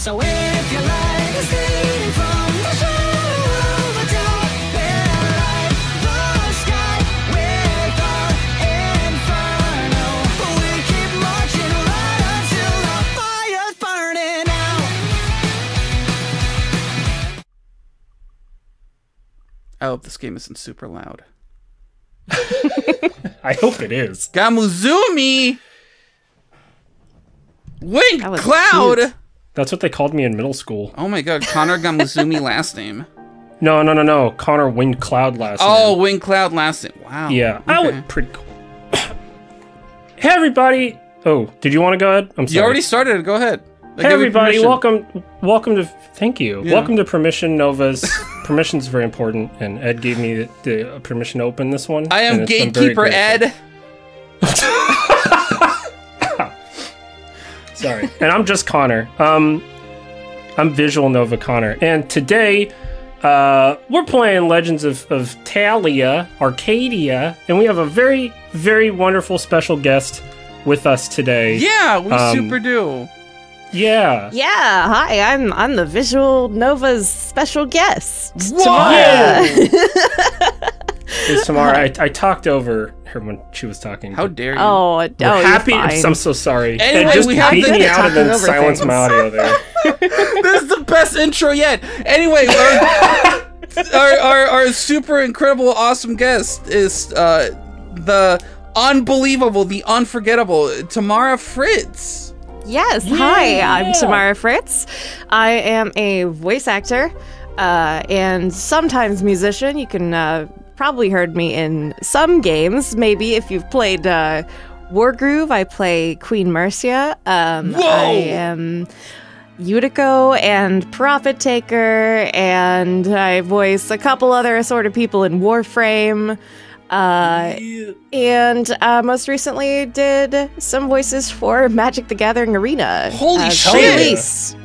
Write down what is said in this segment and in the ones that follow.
So if you like stealing from the shadow of a doubt, we'll light the sky with our Inferno. We keep marching right until the fire's burning out. I hope this game isn't super loud. I hope it is. Gamuzumi! Wink That was Cloud! cute. That's what they called me in middle school. Oh my god, Conor Gamuzumi last name. No. Connor Wind Cloud last name. Oh, Wink Cloud last name. Wow. Yeah. Okay. Oh, pretty cool. Hey, everybody. Oh, did you want to go ahead? I'm sorry. You already started it. Go ahead. I Hey, gave you everybody. permission. Welcome to... Thank you. Yeah. Welcome to Permission Nova's... Permission's very important, and Ed gave me the permission to open this one. I am and I'm very Gatekeeper grateful. Ed. Sorry. And I'm just Connor. I'm Visual Nova Connor. And today, we're playing Legends of Talia, Arcadia, and we have a very, very wonderful special guest with us today. Yeah, we super do. Yeah. Yeah, hi, I'm the Visual Nova's special guest. Whoa! Tamara. It's Tamara. I talked over her when she was talking. How dare you? Oh, We're you're happy. fine. I'm so sorry. Anyway, It just we have beat the- me out and then Talking over silenced things. my audio there. This is the best intro yet. Anyway, our super incredible, awesome guest is the unbelievable, the unforgettable Tamara Fritz. Yes, hi, I'm Tamara Fritz. I am a voice actor and sometimes musician. You can probably heard me in some games. Maybe if you've played Wargroove, I play Queen Mercia. I am Yutiko and Prophet Taker, and I voice a couple other assorted people in Warframe. And most recently did some voices for Magic the Gathering Arena. Holy shit! Release.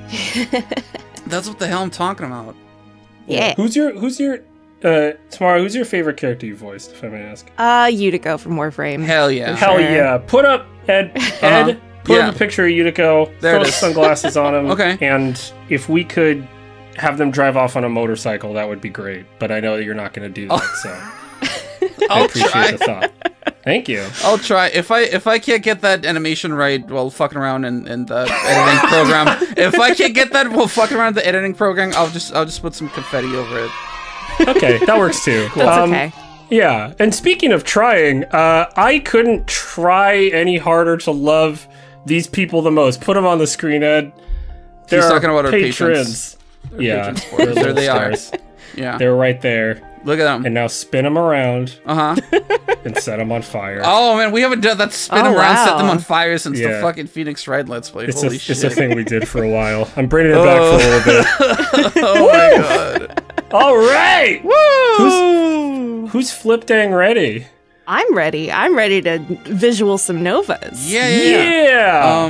That's what the hell I'm talking about. Yeah. Who's your Tamara, who's your favorite character you voiced, if I may ask? Yutiko from Warframe. Hell yeah. Hell Sure. yeah. Put up Ed put Yeah. up a picture of Yutiko, There throw it the is. sunglasses on him. Okay. And if we could have them drive off on a motorcycle, that would be great. But I know that you're not gonna do that, so I I'll appreciate try. the thought. Thank you. I'll try. If I can't get that animation right while fucking around in the editing program, if I can't get that while fucking around the editing program, I'll just put some confetti over it. Okay, that works too. That's okay. Yeah, and speaking of trying, I couldn't try any harder to love these people the most. Put them on the screen, Ed. He's talking about our patrons. Yeah, patrons. they're There little they are. stars. Yeah. They're right there. Look at them. And now spin them around and set them on fire. Oh man, we haven't done that spin Oh, around, set them wow. on fire since the Yeah. fucking Phoenix Wright Let's Play. It's Holy a shit. thing we did for a while. I'm bringing it back for a little bit. Oh my god. All right! Woo! Who's flip dang ready? I'm ready. I'm ready to visual some Novas. Yeah.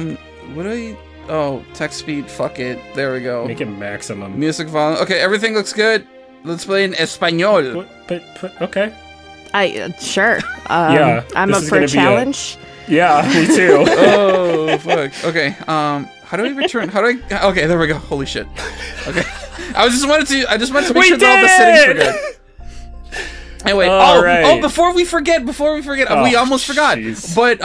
What do I... Oh, text speed, fuck it. There we go. Make it maximum. Music volume. Okay, everything looks good. Let's play in Espanol. But okay. Sure. Yeah, I'm this up is for a gonna be a- challenge. Yeah, me too. Oh, fuck. Okay, how do we return? How do I... Okay, there we go. Holy shit. Okay. I just wanted to make We sure that all the settings were good. Anyway, right. before we forget, we Oh, almost forgot. jeez. But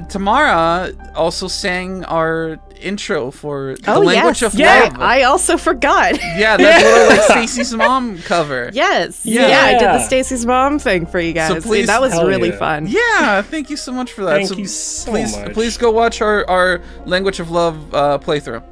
Tamara also sang our intro for the language of Yeah, love. I also forgot. Yeah, that little like Stacey's mom cover. Yes. Yeah. Yeah, I did the Stacy's mom thing for you guys. So please- that was Hell really yeah. fun. Yeah, thank you so much for that. Thank you so please, much. Please go watch our language of love playthrough.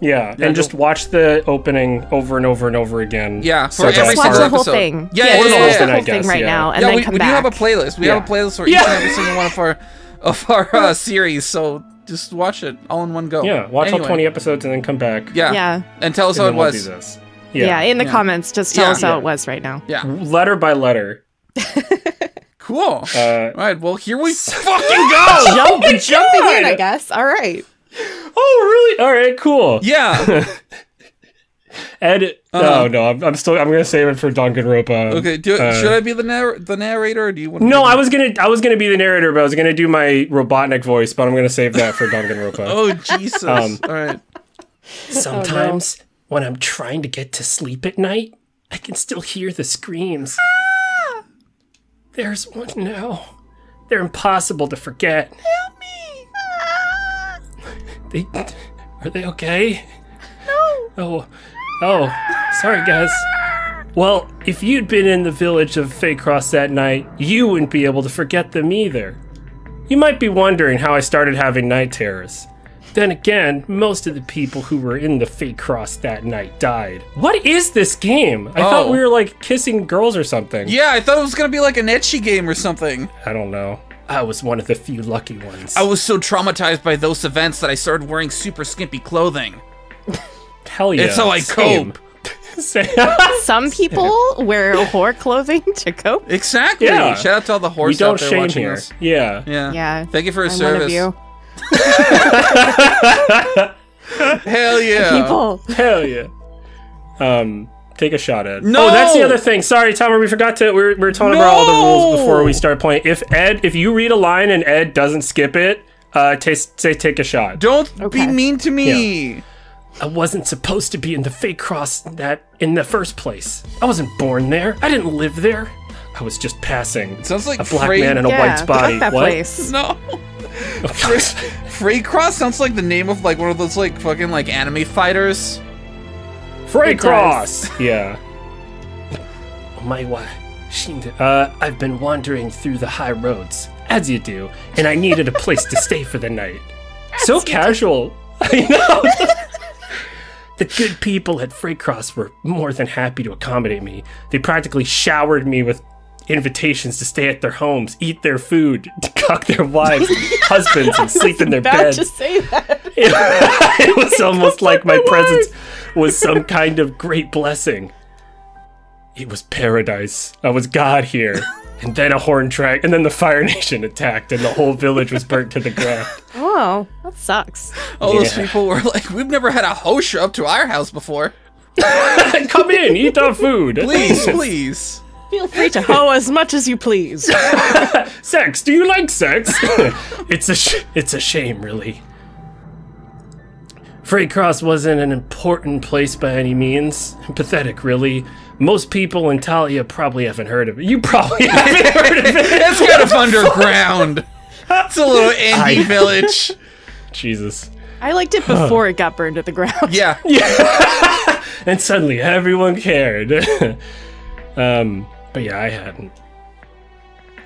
Yeah, Yeah, and just watch the opening over and over and over again. Yeah, So for Just every watch single the whole episode. thing. Yeah, just yeah, watch yeah, the yeah. whole I thing guess, right yeah. now, and Yeah, then we come do back. have a playlist. We have a playlist for each Yeah. and every single one of our series. So just watch it all in one go. Yeah, watch Anyway. all 20 episodes and then come back. Yeah. Yeah. And tell us and how it then we'll was. do this. Yeah, in the Yeah. comments, just tell Yeah. us how Yeah. it was right now. Yeah. Letter by letter. Cool. Uh, All right. Well, here we fucking go. Jumping in, I guess. All right. Oh, really? All right, cool. Yeah. Ed, no, I'm gonna save it for Danganronpa. Okay. Should I be the narrator, or do you want? No, I was gonna be the narrator, but I was gonna do my Robotnik voice, but I'm gonna save that for Danganronpa. Oh Jesus! All right. Sometimes, when I'm trying to get to sleep at night, I can still hear the screams. There's one now. They're impossible to forget. Help me! Are they okay? No. Oh, sorry guys. Well, if you'd been in the village of Faycross that night, you wouldn't be able to forget them either. You might be wondering how I started having night terrors. Then again, most of the people who were in the Faycross that night died. What is this game? I thought we were like kissing girls or something. Yeah, I thought it was gonna be like an ecchi game or something. I don't know. I was one of the few lucky ones. I was so traumatized by those events that I started wearing super skimpy clothing. Hell yeah. It's how I cope. Some people wear whore clothing to cope. Exactly. Yeah. Shout out to all the We horses don't out there shame watching here. us. Yeah. Yeah. Thank you for your I'm service. one of you. Hell yeah. People. Hell yeah. Take a shot, Ed. No! Oh, that's the other thing. Sorry, Tamara, we forgot to. We were talking about all the rules before we start playing. If you read a line and Ed doesn't skip it, say take a shot. Don't be mean to me. I wasn't supposed to be in the Faycross in the first place. I wasn't born there. I didn't live there. I was just passing. It sounds like a black man in a white's body. Fuck that What? place. No. Freycross sounds like the name of like one of those like fucking like anime fighters. Faycross. Yeah. Oh my wa. I've been wandering through the high roads, as you do, and I needed a place to stay for the night. So casual. I know. The good people at Faycross were more than happy to accommodate me. They practically showered me with invitations to stay at their homes, eat their food, cuck their wives, husbands, and sleep in their About beds. to say that. It was almost like my presence was some kind of great blessing. It was paradise. I was God here. And then a horn track, and then the Fire Nation attacked, and the whole village was burnt to the ground. Oh, that sucks. All those Yeah. people were like, we've never had a host show up to our house before. Come in, eat our food. Please, please. Feel free to hoe as much as you please. Sex, do you like sex? It's a shame, really. Faycross wasn't an important place by any means. Pathetic, really. Most people in Talia probably haven't heard of it. You probably haven't heard of it. It's kind of underground. It's a little indie village. Jesus. I liked it before it got burned to the ground. Yeah. And suddenly everyone cared. But yeah, I hadn't.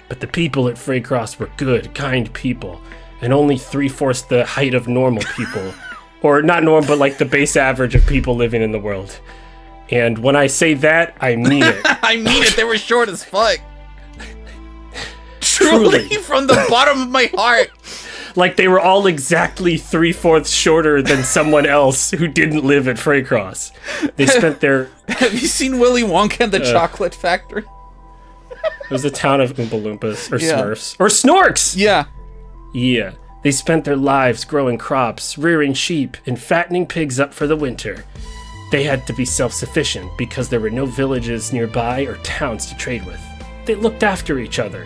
But the people at Faycross were good, kind people, and only 3/4 the height of normal people. Or not normal, but like the base average of people living in the world. And when I say that, I mean it. I mean it, they were short as fuck. Truly, from the bottom of my heart. Like they were all exactly 3/4 shorter than someone else who didn't live at Faycross. They spent their... Have you seen Willy Wonka and the Chocolate Factory? It was the town of Oompa Loompas, or Yeah. Smurfs. Or Snorks! Yeah. Yeah. They spent their lives growing crops, rearing sheep, and fattening pigs up for the winter. They had to be self-sufficient because there were no villages nearby or towns to trade with. They looked after each other.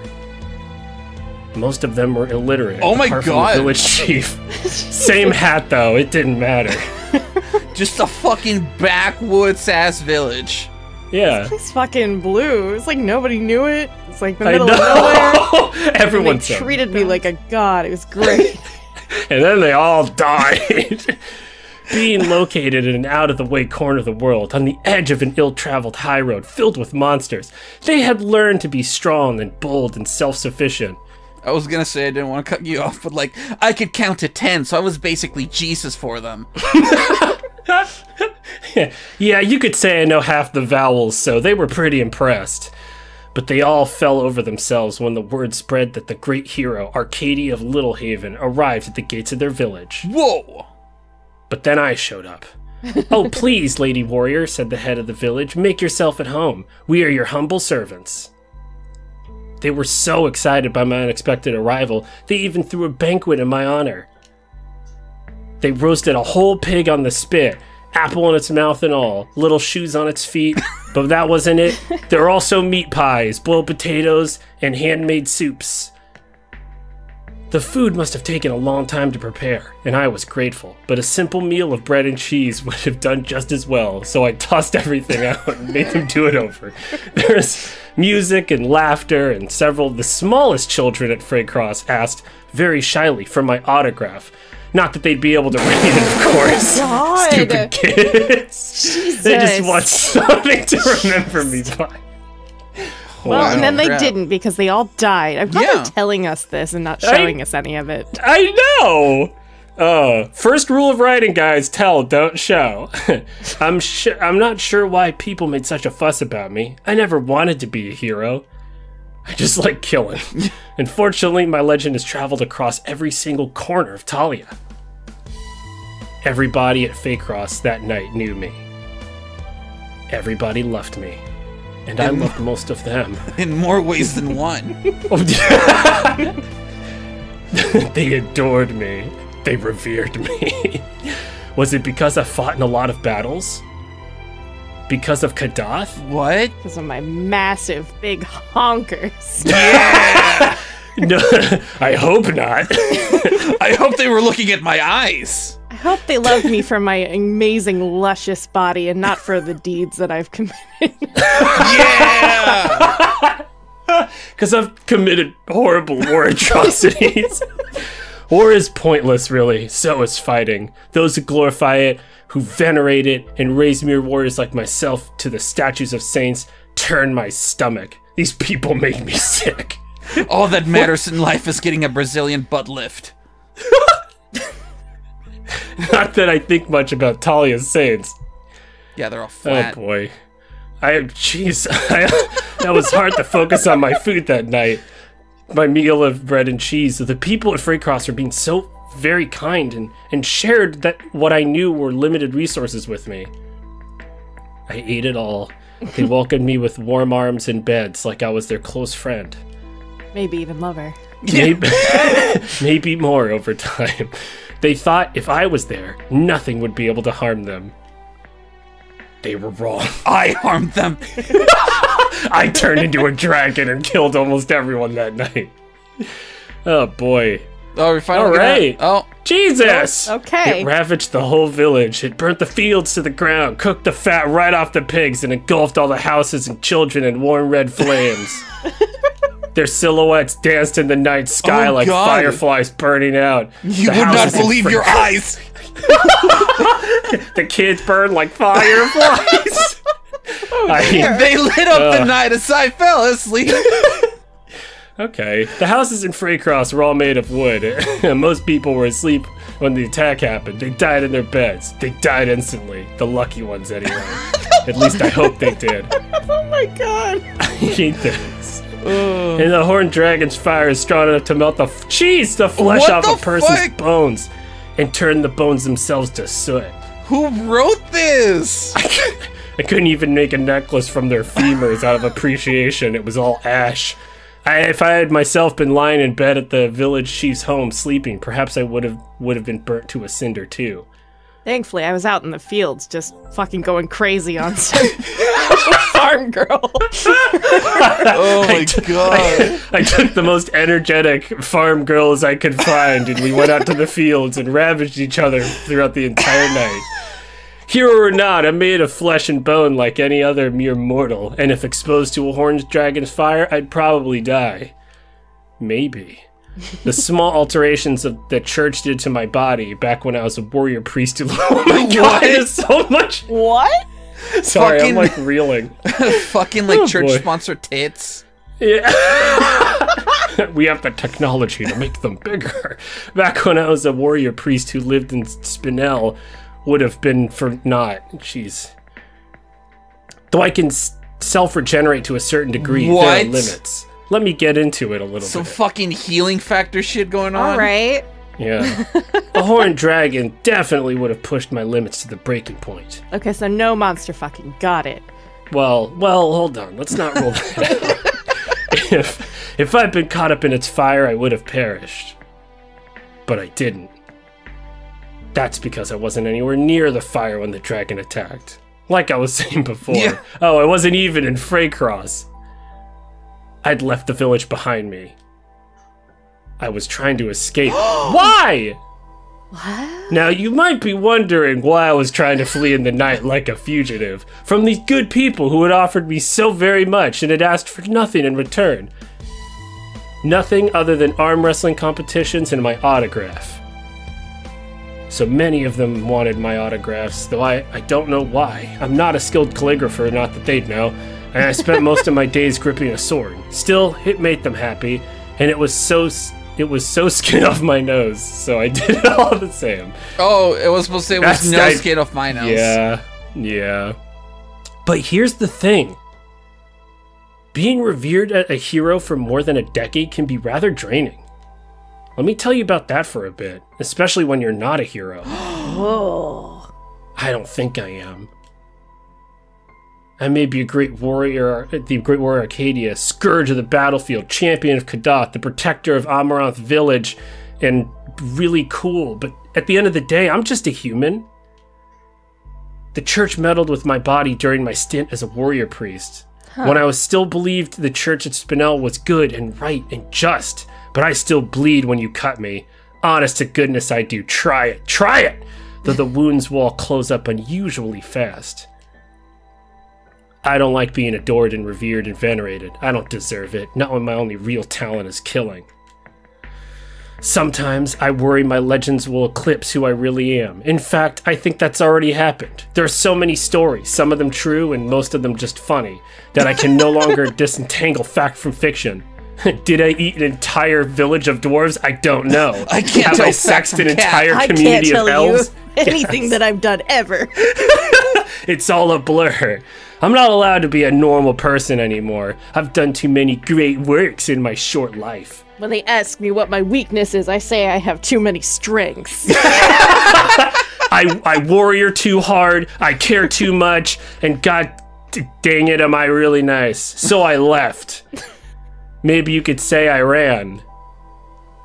Most of them were illiterate. Oh my apart from God. the village chief. Same hat though, it didn't matter. Just a fucking backwoods-ass village. Yeah. It's fucking blue. It's like nobody knew it. It's like the I middle of nowhere. know. Everyone They said. treated me like a god. It was great. And then they all died. Being located in an out-of-the-way corner of the world, on the edge of an ill-traveled high road filled with monsters, they had learned to be strong and bold and self-sufficient. I was gonna say I didn't want to cut you off, but like, I could count to 10, so I was basically Jesus for them. Yeah, you could say I know half the vowels, so they were pretty impressed. But they all fell over themselves when the word spread that the great hero, Arcadia of Littlehaven, arrived at the gates of their village. Whoa! But then I showed up. Oh, please, Lady Warrior, said the head of the village, make yourself at home. We are your humble servants. They were so excited by my unexpected arrival, they even threw a banquet in my honor. They roasted a whole pig on the spit, apple in its mouth and all, little shoes on its feet, but that wasn't it. There were also meat pies, boiled potatoes, and handmade soups. The food must have taken a long time to prepare, and I was grateful, but a simple meal of bread and cheese would have done just as well, so I tossed everything out and made them do it over. There was music and laughter, and several of the smallest children at Freycross asked, very shyly, for my autograph. Not that they'd be able to read it, of course. God. Stupid kids. Jesus. They just want something to remember me by. Well, Wow. and then they Crap. didn't because they all died. I'm glad Yeah. they're telling us this and not showing us any of it. I know. First rule of writing, guys: tell, don't show. I'm not sure why people made such a fuss about me. I never wanted to be a hero. I just like killing. Unfortunately, my legend has traveled across every single corner of Talia. Everybody at Feycross that night knew me. Everybody loved me. And I loved most of them. In more ways than one. They adored me. They revered me. Was it because I fought in a lot of battles? Because of Kadath? What? Because of my massive, big honkers. No, I hope not. I hope they were looking at my eyes. I hope they loved me for my amazing, luscious body and not for the deeds that I've committed. Yeah! Because I've committed horrible war atrocities. War is pointless, really. So is fighting. Those who glorify it, who venerate it, and raise mere warriors like myself to the statues of saints, turn my stomach. These people make me sick. All that matters in life is getting a Brazilian butt lift. Not that I think much about Talia's saints. Yeah, they're all flat. Oh boy. That was hard to focus on my food that night. My meal of bread and cheese. The people at Freycross were being so very kind and shared that what I knew were limited resources with me. I ate it all. They welcomed me with warm arms and beds like I was their close friend. Maybe even lover. Maybe more over time. They thought if I was there, nothing would be able to harm them. They were wrong. I harmed them. I turned into a dragon and killed almost everyone that night. Oh boy. Oh, we're finally All right. Oh, Jesus! Okay. It ravaged the whole village. It burnt the fields to the ground, cooked the fat right off the pigs, and engulfed all the houses and children in warm red flames. Their silhouettes danced in the night sky Oh, like God. fireflies burning out. you The would not houses in believe your eyes. The kids burned like fireflies. They lit up the night as I fell asleep. Okay. The houses in Freycross were all made of wood. Most people were asleep when the attack happened. They died in their beds. They died instantly. The lucky ones, anyway. At least I hope they did. Oh my god. I hate this. And the horned dragon's fire is strong enough to melt the flesh What off the a person's fuck? bones and turn the bones themselves to soot. Who wrote this? I couldn't even make a necklace from their femurs out of appreciation. It was all ash. If I had myself been lying in bed at the village chief's home sleeping, perhaps I would have been burnt to a cinder too. Thankfully, I was out in the fields just fucking going crazy on some farm girl. Oh my god. I took the most energetic farm girls I could find, and we went out to the fields and ravaged each other throughout the entire night. Hero or not, I'm made of flesh and bone like any other mere mortal, and if exposed to a horned dragon's fire, I'd probably die. Maybe. The small alterations of the church did to my body back when I was a warrior priest who oh my god, there's so much. What? Sorry, Fucking- I'm like reeling. Fucking like Oh, church boy. sponsored tits. Yeah. We have the technology to make them bigger. Back when I was a warrior priest who lived in Spinel, would have been for naught. Jeez. Though I can self-regenerate to a certain degree, there What? are limits. Let me get into it a little Some bit. fucking healing factor shit going on. All right. Yeah. A horned dragon definitely would have pushed my limits to the breaking point. Okay, so no monster fucking. Got it. Well, hold on. Let's not roll that out. If I'd been caught up in its fire, I would have perished. But I didn't. That's because I wasn't anywhere near the fire when the dragon attacked. Like I was saying before. Yeah. Oh, I wasn't even in Freycross. I'd left the village behind me. I was trying to escape. Why? What? Now, you might be wondering why I was trying to flee in the night like a fugitive from these good people who had offered me so very much and had asked for nothing in return. Nothing other than arm wrestling competitions and my autograph. So many of them wanted my autographs, though I don't know why. I'm not a skilled calligrapher, not that they'd know, and I spent most of my days gripping a sword. Still, it made them happy, and it was so skin off my nose, so I did it all the same. Oh, it was supposed to say it was no skin off my nose. Yeah. But here's the thing. Being revered as a hero for more than a decade can be rather draining. Let me tell you about that for a bit, especially when you're not a hero. Whoa. I don't think I am. I may be a great warrior, the great warrior Arcadia, scourge of the battlefield, champion of Kadath, the protector of Amaranth Village, and really cool, but at the end of the day, I'm just a human. The church meddled with my body during my stint as a warrior priest. When I was still believed the church at Spinel was good and right and just, but I still bleed when you cut me. Honest to goodness I do. Try it! Though the wounds will all close up unusually fast. I don't like being adored and revered and venerated. I don't deserve it, not when my only real talent is killing. Sometimes I worry my legends will eclipse who I really am. In fact, I think that's already happened. There are so many stories, some of them true and most of them just funny, that I can no longer disentangle fact from fiction. Did I eat an entire village of dwarves? I don't know. I can't Have tell I fact sexed from an cat. entire I can't community tell of elves? you anything Yes. that I've done ever. It's all a blur. I'm not allowed to be a normal person anymore. I've done too many great works in my short life. When they ask me what my weakness is, I say I have too many strengths. I warrior too hard, I care too much, and god dang it, am I really nice. So I left. Maybe you could say I ran.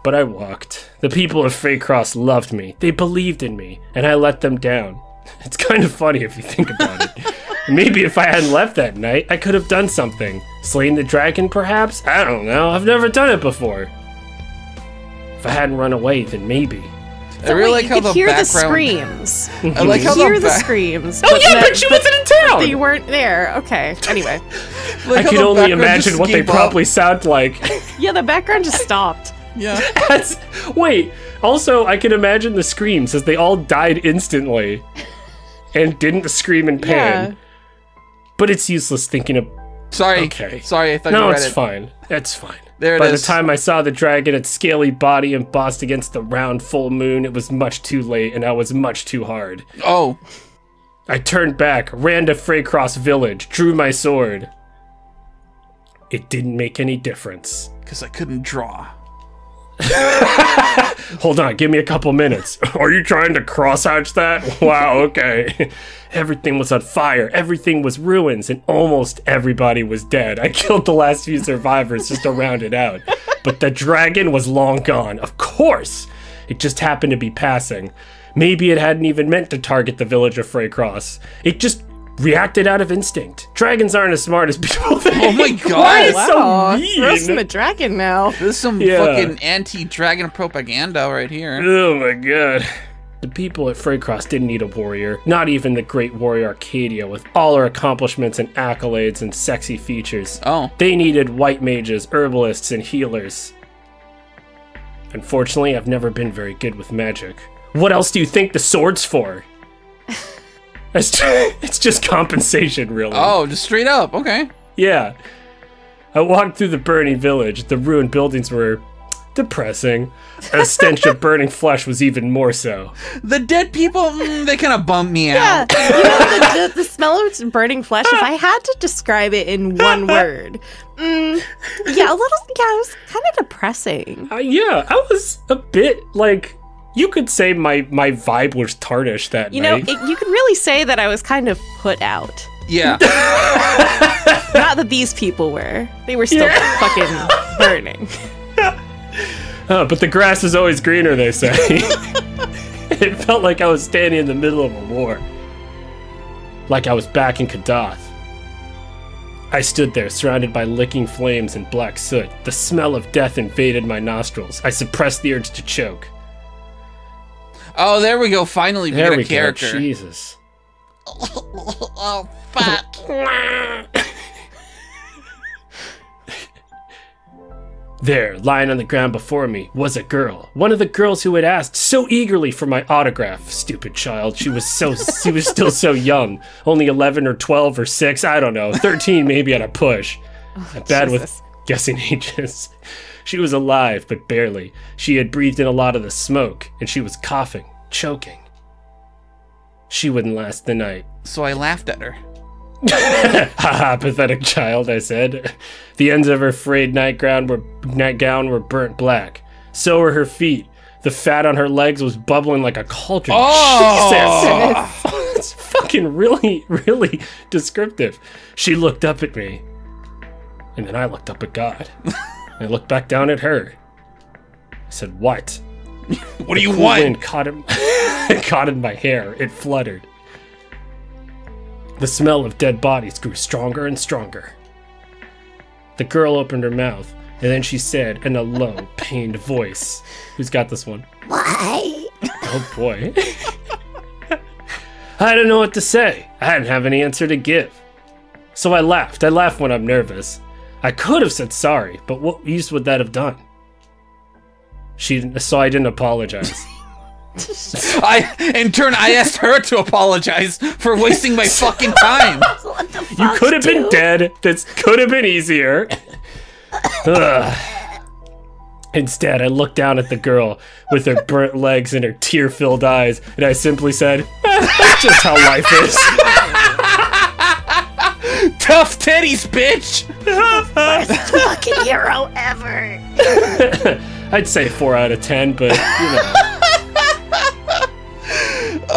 But I walked. The people of Freycross loved me. They believed in me, and I let them down. It's kind of funny if you think about it. Maybe if I hadn't left that night, I could have done something. Slain the dragon, perhaps? I don't know. I've never done it before. If I hadn't run away, then maybe. I really like you how could the hear background. the screams. I like how hear the back- screams. Oh yeah, but she wasn't in town! They weren't there. Okay. Anyway. like I how can the only background imagine just what they gave up. probably sound like. Yeah, the background just stopped. Yeah. Wait, also, I can imagine the screams as they all died instantly and didn't scream in pain. Yeah. But it's useless thinking of... Sorry. Okay. Sorry, I thought you No, read it's it. fine. It's fine. There it By is. the time I saw the dragon, its scaly body embossed against the round full moon, it was much too late and I was much too hard. Oh. I turned back, ran to Freycross village, drew my sword. It didn't make any difference. Because I couldn't draw. Hold on, give me a couple minutes. Are you trying to crosshatch that? Wow, okay. Everything was on fire, everything was ruins, and almost everybody was dead. I killed the last few survivors just to round it out. But the dragon was long gone, of course! It just happened to be passing. Maybe it hadn't even meant to target the village of Freycross. It just reacted out of instinct. Dragons aren't as smart as people think. Oh my god. Why is Wow. so mean? Roasting a dragon now. This is some Yeah. fucking anti-dragon propaganda right here. Oh my god. The people at Freycross didn't need a warrior, not even the great warrior Arcadia with all her accomplishments and accolades and sexy features. Oh. They needed white mages, herbalists, and healers. Unfortunately, I've never been very good with magic. What else do you think the sword's for? It's just compensation, really. Oh, just straight up. Okay. Yeah. I walked through the burning village. The ruined buildings were depressing. A stench of burning flesh was even more so. The dead people, they kind of bump me Yeah, out. you know the smell of burning flesh. If I had to describe it in one word, yeah, it was kind of depressing. Yeah, I was a bit like, you could say my vibe was tarnished that You know, night. you could really say that I was kind of put out. Yeah. Not that these people were; they were still fucking burning. But the grass is always greener, they say. It felt like I was standing in the middle of a war. Like I was back in Kadath. I stood there, surrounded by licking flames and black soot. The smell of death invaded my nostrils. I suppressed the urge to choke. Oh, there we go. Finally, we There get we a character. go. Jesus. Oh, fuck. There, lying on the ground before me, was a girl. One of the girls who had asked so eagerly for my autograph. Stupid child. She was still so young. Only 11 or 12 or 6, I don't know. 13 maybe at a push. I'm bad with Jesus. guessing ages. She was alive, but barely. She had breathed in a lot of the smoke, and she was coughing, choking. She wouldn't last the night. So I laughed at her. Haha, pathetic child, I said. The ends of her frayed nightgown were burnt black. So were her feet. The fat on her legs was bubbling like a cauldron. Oh! Jesus! It's fucking really descriptive. She looked up at me. And then I looked up at God. I looked back down at her. I said, what? What do you Cool want? wind caught in my hair. It fluttered. The smell of dead bodies grew stronger and stronger. The girl opened her mouth, and then she said in a low, pained voice, who's got this one? Why? Oh boy. I didn't know what to say. I didn't have any answer to give. So I laughed. I laugh when I'm nervous. I could have said sorry, but what use would that have done? So I didn't apologize. In turn, I asked her to apologize for wasting my fucking time. What the fuck? You could have been dead. This could have been easier. Ugh. Instead, I looked down at the girl with her burnt legs and her tear-filled eyes, and I simply said, that's just how life is. Tough titties, bitch! Fucking hero ever. I'd say 4 out of 10, but, you know.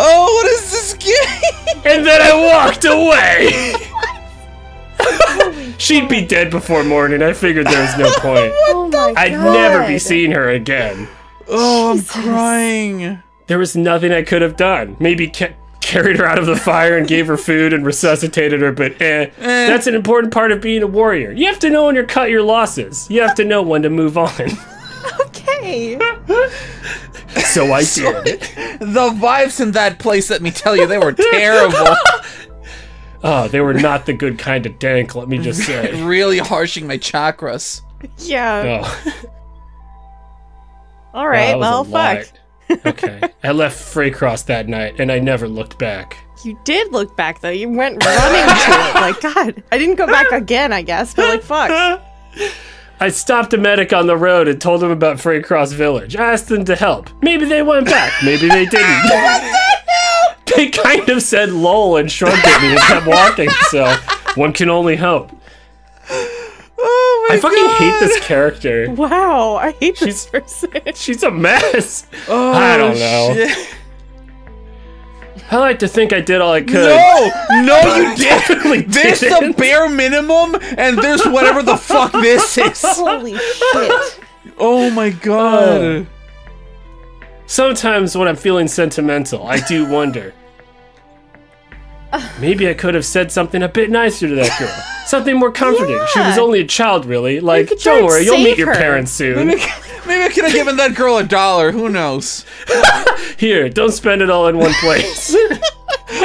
Oh, what is this game? And then I walked away. She'd be dead before morning. I figured there was no point. Oh my I'd never be seeing her again. Oh, I'm crying. There was nothing I could have done. Maybe carried her out of the fire and gave her food and resuscitated her, but that's an important part of being a warrior. You have to know when to cut your losses. You have to know when to move on. Okay. So I did. The vibes in that place, let me tell you, they were terrible. Oh, they were not the good kind of dank, let me just say. Really harshing my chakras. Yeah. Oh. All right. That was Well, a lot. fuck. Okay. I left Freycross that night, and I never looked back. You did look back though. You went running to it. Like, God, I didn't go back again, I guess. But like, fuck. I stopped a medic on the road and told him about Freycross Village. I asked them to help. Maybe they went back. Maybe they didn't. They kind of said lol and shrugged at me and kept walking, so one can only hope. Oh my I fucking hate this character. Wow, I hate this person. She's a mess. Oh, I don't know. shit. I like to think I did all I could. No, you definitely didn't. There's the didn't. bare minimum, and there's whatever the fuck this is. Holy shit. Oh my god. Sometimes when I'm feeling sentimental, I do wonder. Maybe I could have said something a bit nicer to that girl. Something more comforting. She was Yeah. only a child, really. Like, could try don't and worry, you'll save meet your her. parents soon. Maybe I could have given that girl $1. Who knows? Here, don't spend it all in one place.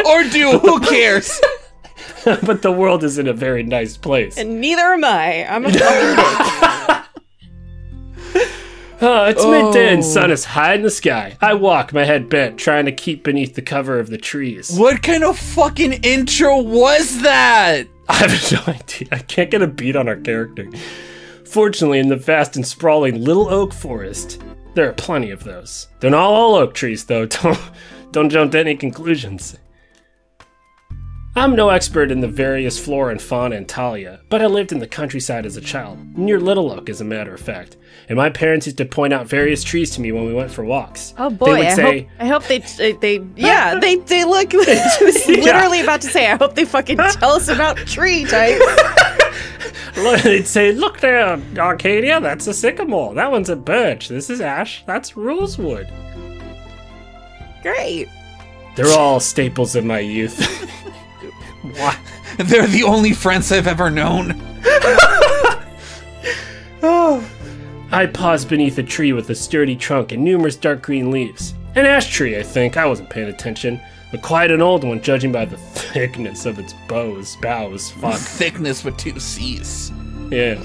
Or do? Who cares? But the world is in a very nice place. And neither am I. I'm a fucking bitch. It's midday and sun is high in the sky. I walk, my head bent, trying to keep beneath the cover of the trees. What kind of fucking intro was that? I have no idea. I can't get a beat on our character. Fortunately, in the vast and sprawling Little Oak Forest, there are plenty of those. They're not all oak trees, though. Don't jump to any conclusions. I'm no expert in the various flora and fauna in Talia, but I lived in the countryside as a child, near Little Oak, as a matter of fact. And my parents used to point out various trees to me when we went for walks. Oh boy, They would say, I hope they look. I was literally about to say, I hope they fucking tell us about tree types. they'd say, look there, Arcadia, that's a sycamore. That one's a birch. This is ash. That's rosewood. Great. They're all staples of my youth. Why? They're the only friends I've ever known. I paused beneath a tree with a sturdy trunk and numerous dark green leaves. An ash tree, I think. I wasn't paying attention. But quite an old one, judging by the thickness of its boughs. Fuck. Thickness with 2 C's. Yeah.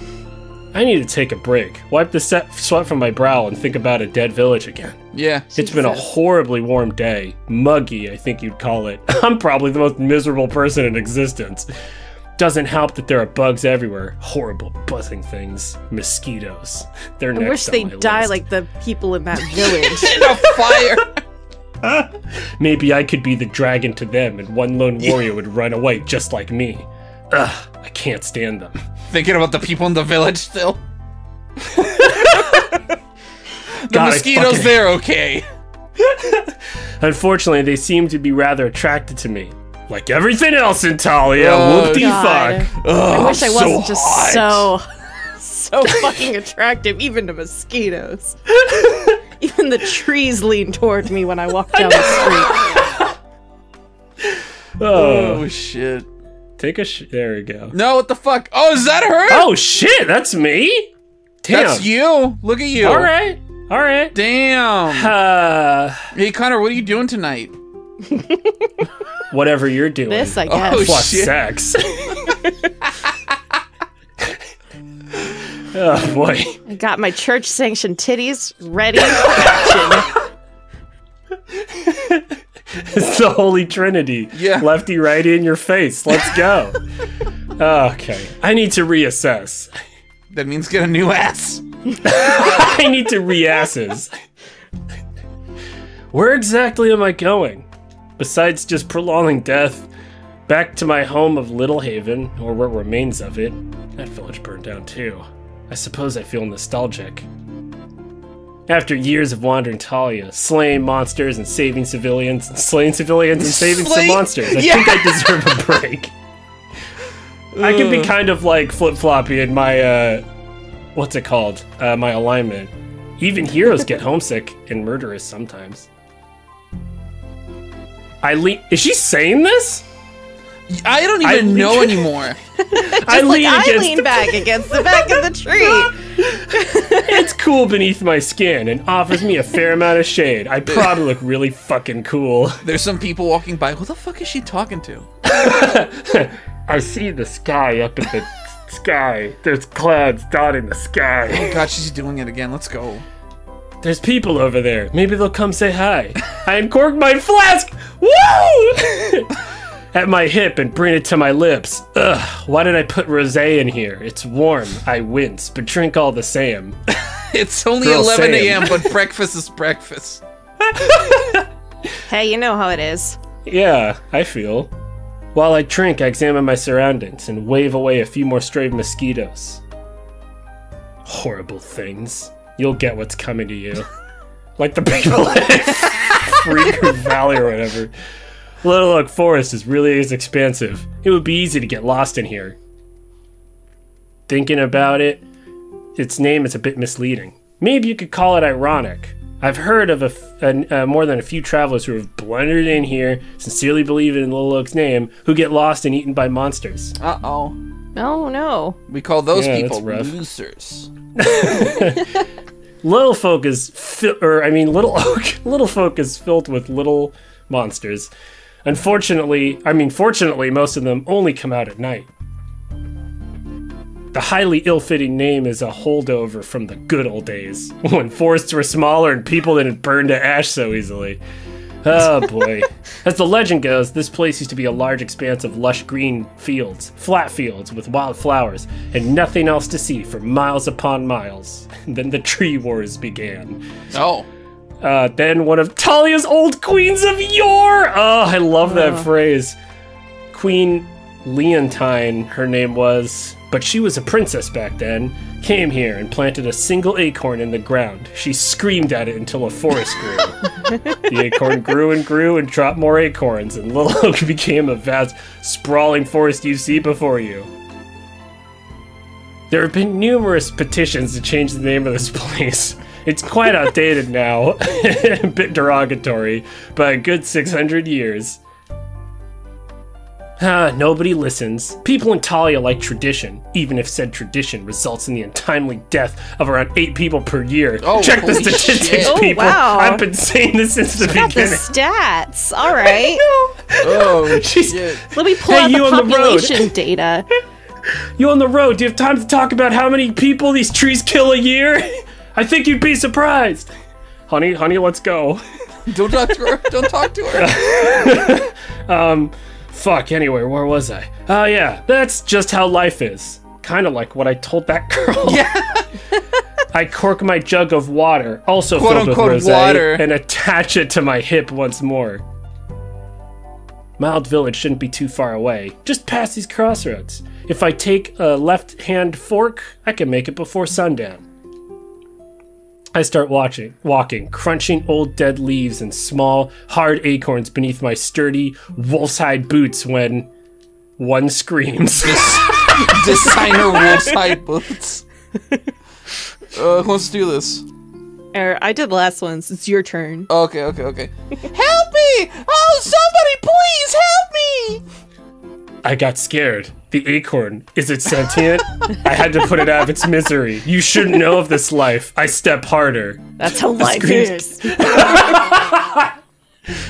I need to take a break. Wipe the sweat from my brow and think about a dead village again. Yeah. It's been a horribly warm day. Muggy, I think you'd call it. I'm probably the most miserable person in existence. Doesn't help that there are bugs everywhere. Horrible buzzing things. Mosquitoes. They're next I wish on they'd my die list. like the people in that village. In a fire. Maybe I could be the dragon to them and one lone warrior would run away just like me. Ugh, I can't stand them. Thinking about the people in the village still. The God, mosquitoes, they're okay. Unfortunately, they seem to be rather attracted to me. Like everything else in Talia, whoop-de God. fuck. I wish I wasn't so just so fucking attractive, even to mosquitoes. Even the trees lean toward me when I walk down the street. Oh shit. Take a there we go. No, what the fuck? Oh, is that her? Oh shit, that's me? Damn. That's you. Look at you. Alright. Damn. Hey, Connor, what are you doing tonight? Whatever you're doing. This, I guess. Oh, Plus shit. sex. Oh boy. I got my church-sanctioned titties ready for action. It's the Holy Trinity. Yeah. Lefty, righty in your face. Let's go. Okay. I need to reassess. That means get a new ass. I need to re-asses. Where exactly am I going? Besides just prolonging death, back to my home of Little Haven, or what remains of it. That village burned down too. I suppose I feel nostalgic. After years of wandering Talia, slaying monsters and saving civilians, and slaying civilians and saving some monsters, I think I deserve a break. I can be kind of like flip-floppy in my, what's it called? My alignment. Even heroes get homesick and murderous sometimes. Is she saying this? I don't even know anymore. I lean back against the back of the tree. It's cool beneath my skin and offers me a fair amount of shade. I probably look really fucking cool. There's some people walking by. Who the fuck is she talking to? I see the sky up in the sky. There's clouds dotting the sky. Oh god, she's doing it again. Let's go. There's people over there. Maybe they'll come say hi. I uncork my flask. Woo! At my hip and bring it to my lips. Ugh, why did I put rosé in here? It's warm. I wince, but drink all the same. It's only Girl, 11 same. a.m., but breakfast is breakfast. Hey, you know how it is. Yeah, I feel. While I drink, I examine my surroundings and wave away a few more stray mosquitoes. Horrible things. You'll get what's coming to you. Like the people in Freak Valley or whatever. Little Oak Forest is expansive. It would be easy to get lost in here. Thinking about it, its name is a bit misleading. Maybe you could call it ironic. I've heard of more than a few travelers who have blundered in here, sincerely believing in Little Oak's name, who get lost and eaten by monsters. Uh-oh. Oh, no. We call those Yeah, people that's rough. losers. Little Folk is Little Folk is filled with little monsters. Fortunately, most of them only come out at night. The highly ill-fitting name is a holdover from the good old days, when forests were smaller and people didn't burn to ash so easily. Oh boy. As the legend goes, this place used to be a large expanse of lush green fields, flat fields with wild flowers, and nothing else to see for miles upon miles. Then the tree wars began. Oh. Then one of Talia's old queens of yore! Oh, I love that phrase. Queen Leontine, her name was, but she was a princess back then, came here and planted a single acorn in the ground. She screamed at it until a forest grew. The acorn grew and dropped more acorns, and Little Oak became a vast, sprawling forest you see before you. There have been numerous petitions to change the name of this place. It's quite outdated now, a bit derogatory, but a good 600 years. Nobody listens. People in Talia like tradition, even if said tradition results in the untimely death of around 8 people per year. Oh, Check the holy statistics, shit. Oh, people. wow. I've been saying this since the Got the beginning. stats. All right. Oh, She's- shit. Let me pull Hey, out you the on the road. population data. You on the road? Do you have time to talk about how many people these trees kill a year? I think you'd be surprised. Honey, let's go. Don't talk to her. Don't talk to her. Fuck, anyway, where was I? Oh, yeah, that's just how life is. Kind of like what I told that girl. Yeah. I cork my jug of water, also Quote, filled with unquote, rosé, water. and attach it to my hip once more. Mild Village shouldn't be too far away, just past these crossroads. If I take a left-hand fork, I can make it before sundown. I start walking, crunching old dead leaves and small, hard acorns beneath my sturdy, wolf's hide boots when one screams. Designer wolf's hide boots. Who wants to do this? I did the last one, so it's your turn. Okay. Help me! Oh, somebody please help me! I got scared. The acorn, is it sentient? I had to put it out of its misery. You shouldn't know of this life. I step harder. That's how life screams- is.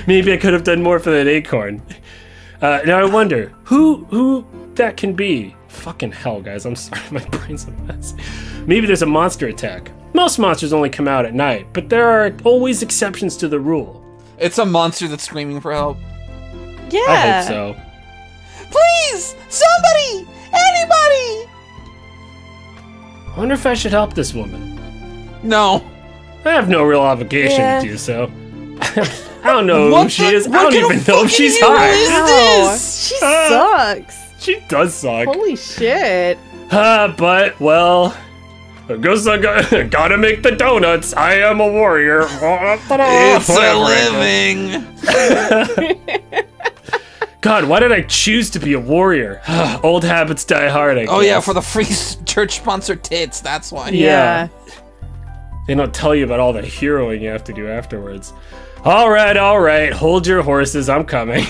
Maybe I could have done more for that acorn. Now I wonder, who that can be? Fucking hell, guys, I'm sorry, my brain's a mess. Maybe there's a monster attack. Most monsters only come out at night, but there are always exceptions to the rule. It's a monster that's screaming for help. Yeah. I hope so. Please! Somebody! Anybody! I wonder if I should help this woman. No. I have no real obligation Yeah. to do so. I don't know What who she the- is. I what don't kind of even know if fucking she's hero hot. is Wow, this? she sucks. She does suck. Holy shit. But, well, I guess I gotta make the donuts. I am a warrior. It's a living. God, why did I choose to be a warrior? Old habits die hard, I guess. Oh yeah, for the free church-sponsored tits, that's why. Yeah. They don't tell you about all the heroing you have to do afterwards. All right, hold your horses, I'm coming.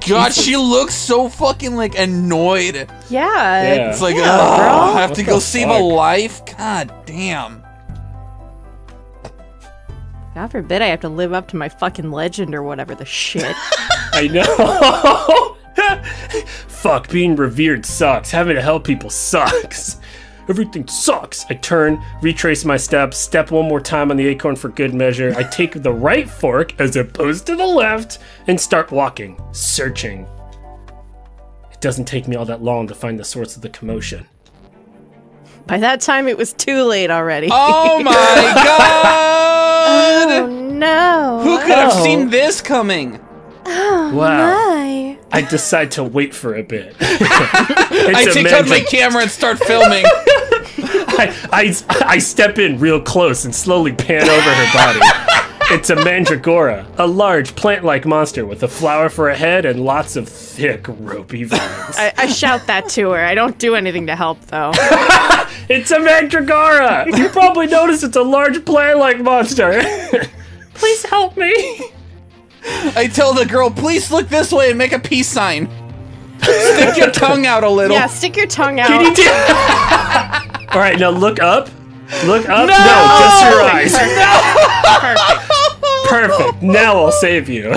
God, she looks so fucking, like, annoyed. Yeah. Yeah. It's like, Yeah, ugh, bro. I have to What go the save a fuck? life? God damn. God forbid I have to live up to my fucking legend or whatever the shit. I know. Fuck, being revered sucks. Having to help people sucks. Everything sucks. I turn, retrace my steps, step one more time on the acorn for good measure. I take the right fork as opposed to the left and start walking, searching. It doesn't take me all that long to find the source of the commotion. By that time, it was too late already. Oh my god! Oh, no. Who could have seen this coming? Wow. My. I decide to wait for a bit. I take out my camera and start filming. I step in real close and slowly pan over her body. It's a mandragora, a large plant-like monster with a flower for a head and lots of thick, ropey vines. I shout that to her. I don't do anything to help, though. It's a mandragora! You probably noticed it's a large plant-like monster. Please help me. I tell the girl, please look this way and make a peace sign. Stick your tongue out a little. Yeah, stick your tongue out. Can you do? All right, now look up. Look up. No! No, just your eyes. Perfect. Perfect. Now I'll save you.